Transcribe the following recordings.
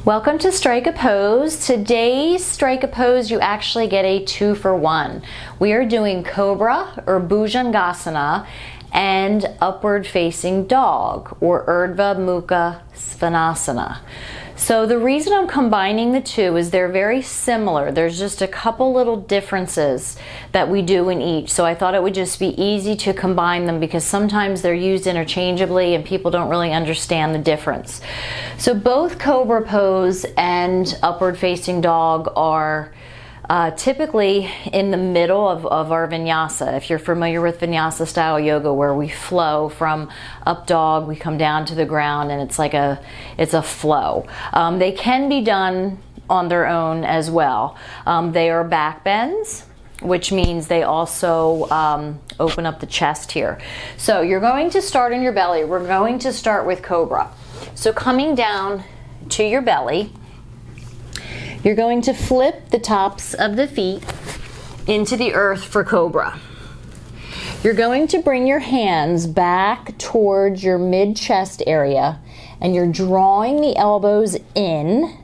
Welcome to Strike a Pose. Today's Strike a Pose, you actually get a 2-for-1. We are doing Cobra or Bhujangasana and upward facing dog or Urdhva, Mukha, Svanasana. So the reason I'm combining the two is they're very similar. There's just a couple little differences that we do in each. So I thought it would just be easy to combine them because sometimes they're used interchangeably and people don't really understand the difference. So both Cobra pose and upward facing dog are typically in the middle of our Vinyasa. If you're familiar with Vinyasa style yoga where we flow from Updog, we come down to the ground and it's a flow. They can be done on their own as well. They are backbends, which means they also open up the chest here. So you're going to start in your belly. We're going to start with Cobra. So coming down to your belly, you're going to flip the tops of the feet into the earth for Cobra. You're going to bring your hands back towards your mid-chest area and you're drawing the elbows in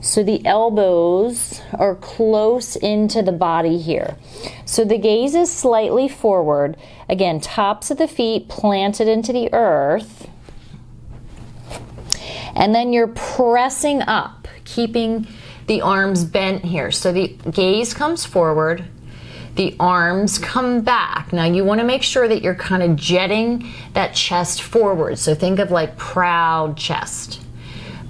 so the elbows are close into the body here. So the gaze is slightly forward. Again, tops of the feet planted into the earth. And then you're pressing up, keeping the arms bent here. So the gaze comes forward, the arms come back. Now you want to make sure that you're kind of jetting that chest forward. So think of like proud chest.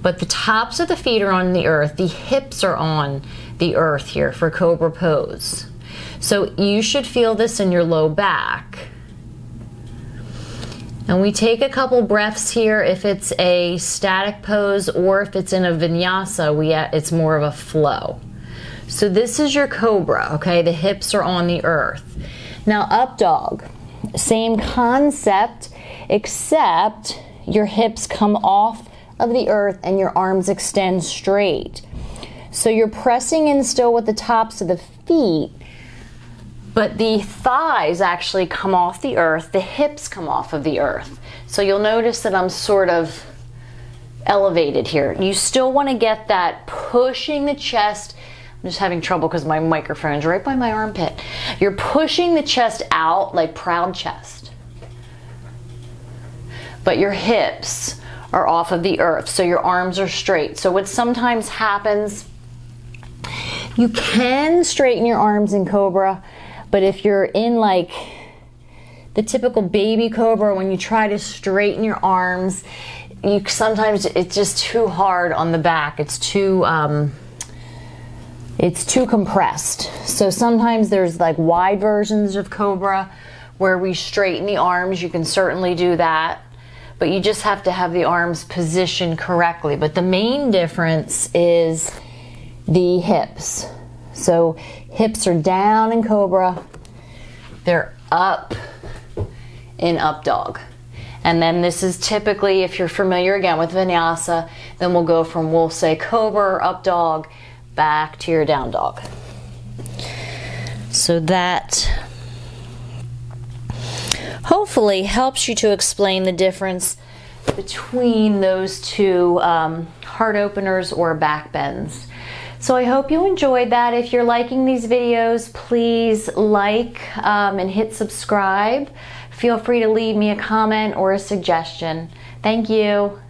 But the tops of the feet are on the earth, the hips are on the earth here for Cobra pose. So you should feel this in your low back. And we take a couple breaths here if it's a static pose or if it's in a Vinyasa, it's more of a flow. So this is your Cobra, okay? The hips are on the earth. Now up dog, same concept, except your hips come off of the earth and your arms extend straight. So you're pressing in still with the tops of the feet, but the thighs actually come off the earth, the hips come off of the earth. So you'll notice that I'm sort of elevated here. You still want to get that pushing the chest. I'm just having trouble because my microphone's right by my armpit. You're pushing the chest out like proud chest. But your hips are off of the earth, so your arms are straight. So what sometimes happens, you can straighten your arms in Cobra, but if you're in like the typical baby Cobra, when you try to straighten your arms, sometimes it's just too hard on the back. It's too compressed. So sometimes there's like wide versions of Cobra where we straighten the arms. You can certainly do that, but you just have to have the arms positioned correctly. But the main difference is the hips. So hips are down in Cobra, they're up in Up Dog. And then this is typically, if you're familiar again with Vinyasa, then we'll say Cobra or Up Dog back to your Down Dog. So that hopefully helps you to explain the difference between those two heart openers or back bends. So I hope you enjoyed that. If you're liking these videos, please like and hit subscribe. Feel free to leave me a comment or a suggestion. Thank you.